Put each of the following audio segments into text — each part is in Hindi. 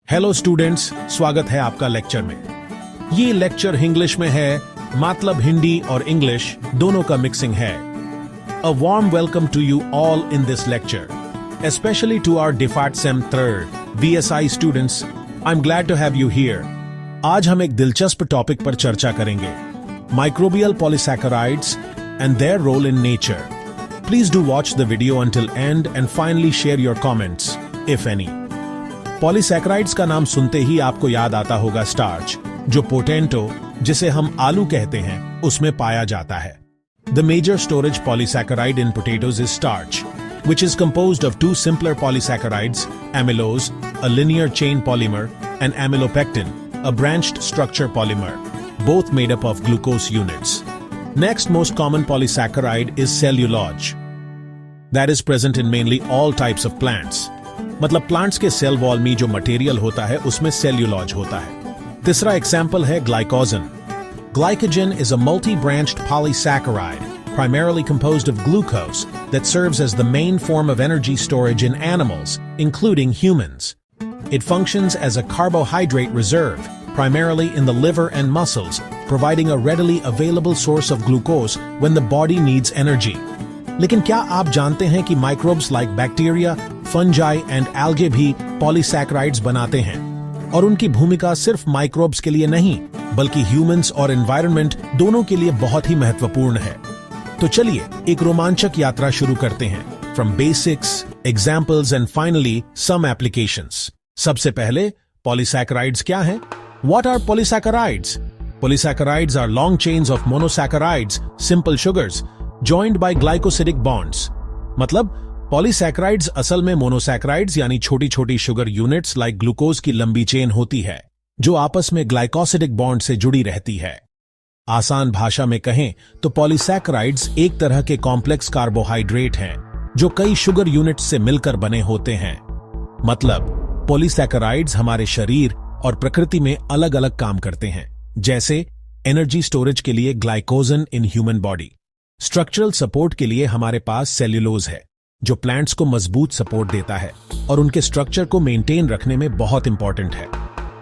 हेलो स्टूडेंट्स, स्वागत है आपका लेक्चर में। ये लेक्चर इंग्लिश में है, मतलब हिंदी और इंग्लिश दोनों का मिक्सिंग है। A warm welcome to you all in this lecture, especially to our DeFAT Sem 3rd VSI students. I'm glad to have you here. आज हम एक दिलचस्प टॉपिक पर चर्चा करेंगे, microbial polysaccharides and their role in nature. Please do watch the video until end and finally share your comments, if any. Polysaccharides का नाम सुनते ही आपको याद आता होगा स्टार्च, जो पोटेटो, जिसे हम आलू कहते हैं, उसमें पाया जाता है। The major storage polysaccharide in potatoes is starch, which is composed of two simpler polysaccharides, amylose, a linear chain polymer, and amylopectin, a branched structure polymer, both made up of glucose units. Next most common polysaccharide is cellulose. That is present in mainly all types of plants. मतलब प्लांट्स के सेल वॉल में जो मटेरियल होता है उसमें सेल्यूलोज होता है। तीसरा एग्जाम्पल है glycogen. Glycogen is a multi-branched polysaccharide, primarily composed of glucose, that serves as the main form of energy storage in animals, including humans. It functions as a carbohydrate reserve, primarily in the liver and muscles, providing a readily available source of glucose when the body needs energy. लेकिन क्या आप जानते हैं कि microbes like bacteria, fungi and algae भी पॉलीसैकेराइड्स बनाते हैं, और उनकी भूमिका सिर्फ माइक्रोब्स के लिए नहीं बल्कि ह्यूमंस और एनवायरनमेंट दोनों के लिए बहुत ही महत्वपूर्ण है। तो चलिए एक रोमांचक यात्रा शुरू करते हैं, from basics, examples and finally some applications. सबसे पहले पॉलीसैकेराइड्स क्या हैं? What are polysaccharides? Polysaccharides are long chains of monosaccharides, simple sugars, joined by glycosidic bonds. मतलब पॉलीसैकेराइड्स असल में मोनोसैकेराइड्स यानी छोटी छोटी शुगर यूनिट्स लाइक ग्लूकोज की लंबी चेन होती है, जो आपस में ग्लाइकोसिडिक बॉन्ड से जुड़ी रहती है। आसान भाषा में कहें तो पॉलीसैकेराइड्स एक तरह के कॉम्प्लेक्स कार्बोहाइड्रेट हैं जो कई शुगर यूनिट्स से मिलकर बने होते हैं। मतलब पॉलीसैकेराइड्स हमारे शरीर और प्रकृति में अलग अलग काम करते हैं, जैसे एनर्जी स्टोरेज के लिए glycogen in human body, structural support के लिए हमारे पास सेल्यूलोज है जो प्लांट्स को मजबूत सपोर्ट देता है और उनके स्ट्रक्चर को मेंटेन रखने में बहुत इंपॉर्टेंट है,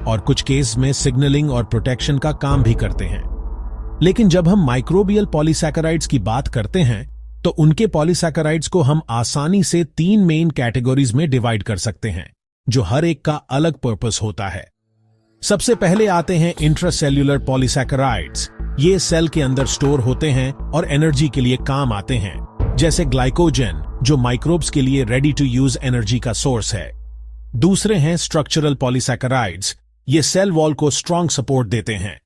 और कुछ केस में सिग्नलिंग और प्रोटेक्शन का काम भी करते हैं। लेकिन जब हम माइक्रोबियल पॉलीसैकेराइड्स की बात करते हैं तो उनके पॉलीसैकेराइड्स को हम आसानी से 3 मेन कैटेगरीज में डिवाइड कर सकते हैं, जो हर एक का अलग पर्पस होता है। सबसे पहले आते हैं इंट्रासेल्यूलर पॉलीसैकेराइड्स। ये सेल के अंदर स्टोर होते हैं और एनर्जी के लिए काम आते हैं, जैसे ग्लाइकोजन, जो माइक्रोब्स के लिए रेडी टू यूज एनर्जी का सोर्स है। दूसरे हैं स्ट्रक्चरल पॉलीसैकेराइड्स। ये सेल वॉल को स्ट्रॉन्ग सपोर्ट देते हैं।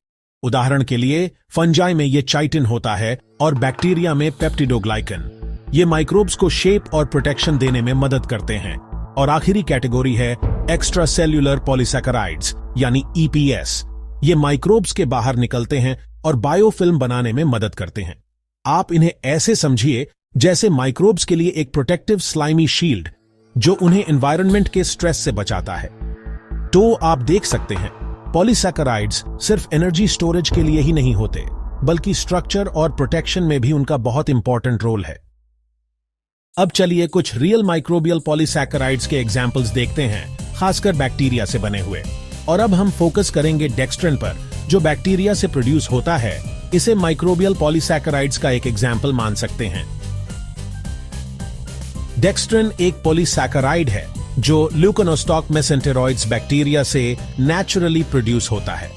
उदाहरण के लिए फंजाई में ये चाइटिन होता है और बैक्टीरिया में पेप्टिडोग्लाइकन। ये माइक्रोब्स को शेप और प्रोटेक्शन देने में मदद करते हैं। और आखिरी कैटेगरी है एक्स्ट्रा सेल्यूलर पॉलीसैकेराइड्स यानी EPS। ये माइक्रोब्स के बाहर निकलते हैं और बायोफिल्म बनाने में मदद करते हैं। आप इन्हें ऐसे समझिए जैसे माइक्रोब्स के लिए एक प्रोटेक्टिव स्लाइमी शील्ड, जो उन्हें एनवायरनमेंट के स्ट्रेस से बचाता है। तो आप देख सकते हैं पॉलीसैकेराइड्स सिर्फ एनर्जी स्टोरेज के लिए ही नहीं होते, बल्कि स्ट्रक्चर और प्रोटेक्शन में भी उनका बहुत इंपॉर्टेंट रोल है। अब चलिए कुछ रियल माइक्रोबियल पॉलीसैकेराइड्स के एग्जाम्पल्स देखते हैं, खासकर बैक्टीरिया से बने हुए। और अब हम फोकस करेंगे डेक्स्ट्रिन पर, जो बैक्टीरिया से प्रोड्यूस होता है। इसे माइक्रोबियल पॉलीसैकेराइड्स का एक एग्जाम्पल मान सकते हैं। डेक्स्ट्रिन एक पॉलीसैकेराइड है जो ल्यूकोनोस्टॉक मेसेंटेरॉइड्स बैक्टीरिया से नेचुरली प्रोड्यूस होता है।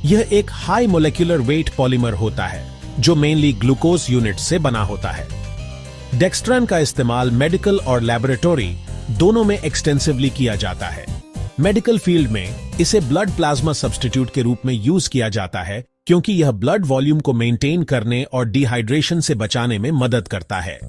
यह एक हाई मोलेक्युलर वेट पॉलीमर होता है जो मेनली ग्लूकोज यूनिट से बना होता है। डेक्स्ट्रिन का इस्तेमाल मेडिकल और लैबोरेटरी दोनों में एक्सटेंसिवली किया जाता है। मेडिकल फील्ड में इसे ब्लड प्लाज्मा सब्स्टिट्यूट के रूप में यूज किया जाता है, क्योंकि यह ब्लड वॉल्यूम को मेंटेन करने और डिहाइड्रेशन से बचाने में मदद करता है।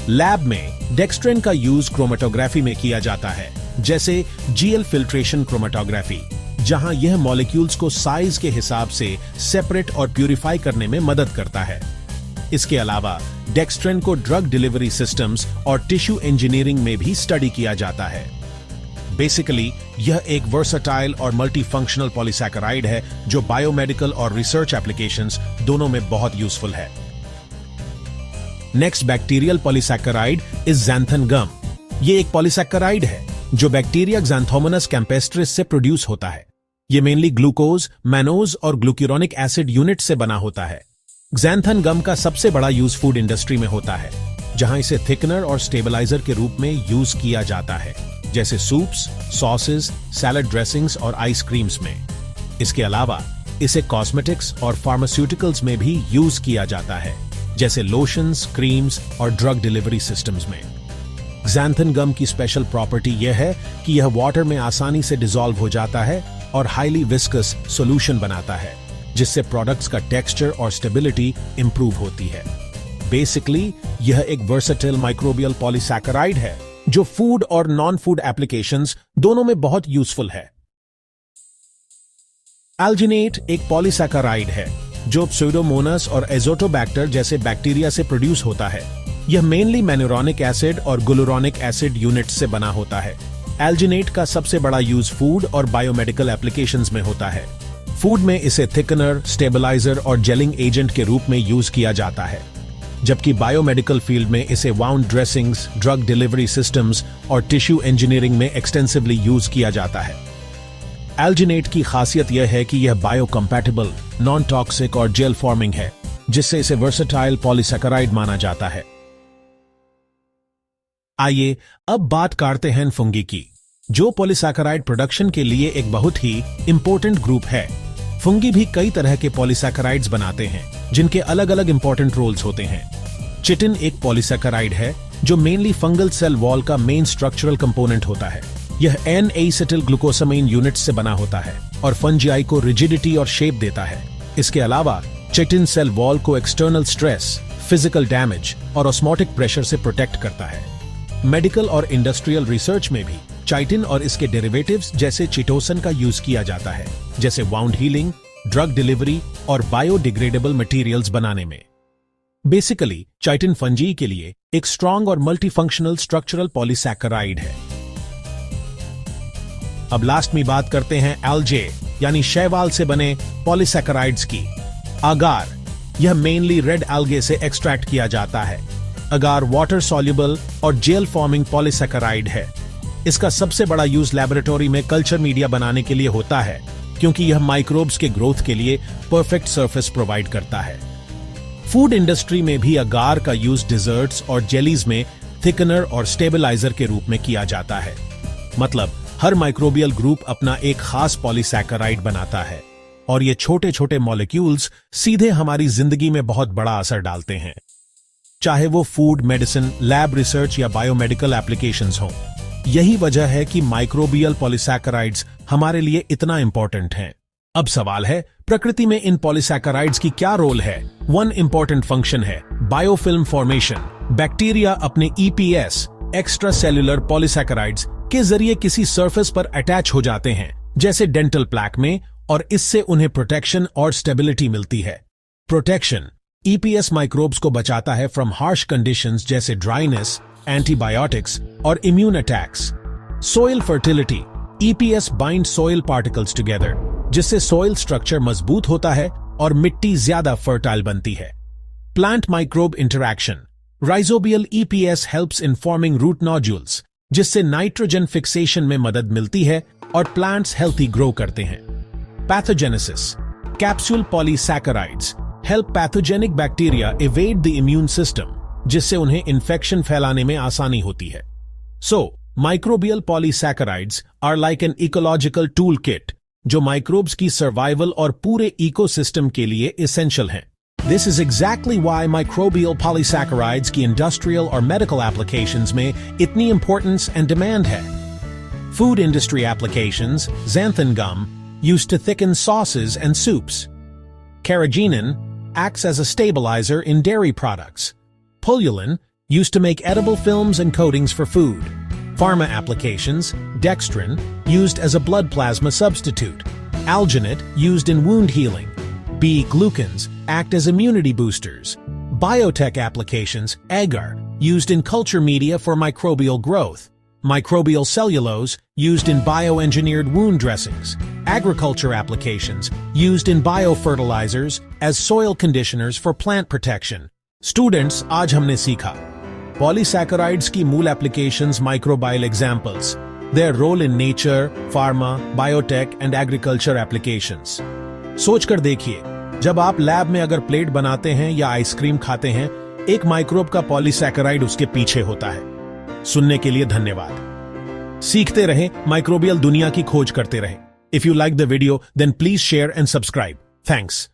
लैब में डेक्स्ट्रिन का यूज क्रोमेटोग्राफी में किया जाता है, जैसे GL फिल्ट्रेशन क्रोमेटोग्राफी, जहां यह मॉलिक्यूल्स को साइज के हिसाब से सेपरेट और प्यूरिफाई करने में मदद करता है। इसके अलावा डेक्स्ट्रिन को ड्रग डिलीवरी सिस्टम्स और टिश्यू इंजीनियरिंग में भी स्टडी किया जाता है। बेसिकली यह एक वर्सटाइल और मल्टीफंक्शनल पॉलीसैकेराइड है जो बायोमेडिकल और रिसर्च एप्लीकेशंस दोनों में बहुत यूजफुल है। Next bacterial polysaccharide is xanthan gum. ये एक पॉलीसैकेराइड है जो बैक्टीरिया xanthomonas campestris से प्रोड्यूस होता है। ये मेनली ग्लूकोज, मैनोज और ग्लूक्यूरोनिक एसिड यूनिट से बना होता है। xanthan गम का सबसे बड़ा यूज फूड इंडस्ट्री में होता है, जहां इसे थिकनर और स्टेबलाइजर के रूप में यूज किया जाता है, जैसे सूप्स, सॉसेस, सैलड ड्रेसिंग्स और आइसक्रीम्स में। इसके अलावा इसे कॉस्मेटिक्स और फार्मास्यूटिकल्स में भी यूज किया जाता है, जैसे लोशंस, क्रीम्स और ड्रग डिलीवरी सिस्टम्स में। xanthan गम की स्पेशल प्रॉपर्टी यह है कि यह वाटर में आसानी से डिसॉल्व हो जाता है और हाईली विस्कस सॉल्यूशन बनाता है, जिससे प्रोडक्ट्स का टेक्सचर और स्टेबिलिटी इंप्रूव होती है। बेसिकली यह एक वर्सेटाइल माइक्रोबियल पॉलीसैकेराइड है जो फूड और नॉन फूड एप्लीकेशंस दोनों में बहुत यूजफुल है। एल्जिनेट एक पॉलीसैकेराइड है जो स्यूडोमोनास और एजोटोबैक्टर जैसे बैक्टीरिया से प्रोड्यूस होता है। यह मेनली मैन्यूरोनिक एसिड और ग्लूरोनिक एसिड यूनिट्स से बना होता है। एल्जिनेट का सबसे बड़ा यूज फूड और बायोमेडिकल एप्लीकेशंस में होता है। फूड में इसे थिकनर, स्टेबलाइजर और जेलिंग एजेंट के रूप में यूज किया जाता है, जबकि बायोमेडिकल फील्ड में इसे wound dressings, drug delivery systems और टिश्यू इंजीनियरिंग में एक्सटेंसिवली यूज किया जाता है। एल्जिनेट की खासियत यह है कि यह बायोकम्पैटिबल, नॉन टॉक्सिक और जेल फॉर्मिंग है, जिससे इसे वर्सेटाइल पॉलीसैकेराइड माना जाता है। आइए अब बात करते हैं फंगी की, जो पॉलीसैकेराइड प्रोडक्शन के लिए एक बहुत ही इंपॉर्टेंट ग्रुप है। फंगी भी कई तरह के पॉलीसैकेराइड्स बनाते हैं, जिनके अलग अलग इंपॉर्टेंट रोल्स होते हैं। चिटिन एक पॉलीसैकेराइड है जो मेनली फंगल सेल वॉल का मेन स्ट्रक्चरल कंपोनेंट होता है। यह N-एसिटिल ग्लूकोसामाइन यूनिट से बना होता है और फंजाई को रिजिडिटी और शेप देता है। इसके अलावा चिटिन सेल वॉल को एक्सटर्नल स्ट्रेस, फिजिकल डैमेज और ऑस्मोटिक प्रेशर से प्रोटेक्ट करता है। मेडिकल और इंडस्ट्रियल रिसर्च में भी चिटिन और इसके डेरिवेटिव्स जैसे चिटोसन का यूज किया जाता है, जैसे वाउंड हीलिंग, ड्रग डिलीवरी और बायोडिग्रेडेबल मटेरियल्स बनाने में। बेसिकली चिटिन फंजी के लिए एक स्ट्रॉन्ग और मल्टीफंक्शनल स्ट्रक्चरल पॉलीसैकेराइड है। अब लास्ट में बात करते हैं एल्जे यानी शैवाल से बने पॉलीसैकेराइड्स की। अगार, यह मेनली रेड एल्गे से एक्सट्रैक्ट किया जाता है। अगार वाटर सॉल्युबल और जेल फॉर्मिंग पॉलीसैकेराइड है। इसका सबसे बड़ा यूज लैबोरेटरी में कल्चर मीडिया बनाने के लिए होता है, क्योंकि यह माइक्रोब्स के ग्रोथ के लिए परफेक्ट सरफेस प्रोवाइड करता है। फूड इंडस्ट्री में भी अगार का यूज डिजर्ट्स और जेलीज में थिकनर और स्टेबलाइजर के रूप में किया जाता है। मतलब हर माइक्रोबियल ग्रुप अपना एक खास पॉलीसैकेराइड बनाता है और ये छोटे छोटे मॉलिक्यूल्स सीधे हमारी जिंदगी में बहुत बड़ा असर डालते हैं, चाहे वो फूड, मेडिसिन, लैब रिसर्च या बायोमेडिकल एप्लीकेशंस हों। यही वजह है कि माइक्रोबियल पॉलीसैकेराइड्स हमारे लिए इतना इंपॉर्टेंट हैं। अब सवाल है, प्रकृति में इन पॉलीसैकेराइड्स की क्या रोल है? वन इंपॉर्टेंट फंक्शन है बायोफिल्म फॉर्मेशन। बैक्टीरिया अपने EPS, एक्स्ट्रा सेल्यूलर पॉलीसैकेराइड्स के जरिए किसी सरफेस पर अटैच हो जाते हैं, जैसे डेंटल प्लैक में, और इससे उन्हें प्रोटेक्शन और स्टेबिलिटी मिलती है। प्रोटेक्शन EPS माइक्रोब्स को बचाता है फ्रॉम हार्श कंडीशंस जैसे ड्राइनेस, एंटीबायोटिक्स और immune attacks. Soil fertility, EPS bind soil particles together, जिससे सोइल स्ट्रक्चर मजबूत होता है और मिट्टी ज्यादा फर्टाइल बनती है। Plant microbe interaction, rhizobial EPS helps in forming root nodules, जिससे नाइट्रोजन फिक्सेशन में मदद मिलती है और प्लांट्स हेल्थी ग्रो करते हैं। Pathogenesis, capsule polysaccharides help pathogenic bacteria evade the immune system, जिससे उन्हें इन्फेक्शन फैलाने में आसानी होती है। So microbial polysaccharides are like an ecological tool kit, जो माइक्रोब्स की सर्वाइवल और पूरे इकोसिस्टम के लिए एसेंशियल हैं। This is exactly why microbial polysaccharides की industrial और medical applications में इतनी importance and demand है। Food industry applications, xanthan gum, used to thicken sauces and soups. Carrageenan acts as a stabilizer in dairy products. Pullulin, used to make edible films and coatings for food. Pharma applications, dextrin, used as a blood plasma substitute. Alginate, used in wound healing. B-glucans act as immunity boosters. Biotech applications, agar, used in culture media for microbial growth. Microbial cellulose, used in bioengineered wound dressings. Agriculture applications, used in biofertilizers as soil conditioners for plant protection. Students, आज हमने सीखा पॉलीसैकेराइड्स की मूल applications, microbial examples, their role in nature, pharma, biotech and agriculture applications. सोचकर देखिए, जब आप लैब में अगर प्लेट बनाते हैं या आइसक्रीम खाते हैं, एक माइक्रोब का पॉलीसैकेराइड उसके पीछे होता है। सुनने के लिए धन्यवाद। सीखते रहें, माइक्रोबियल दुनिया की खोज करते रहें। If you like the video, then please share and subscribe. Thanks.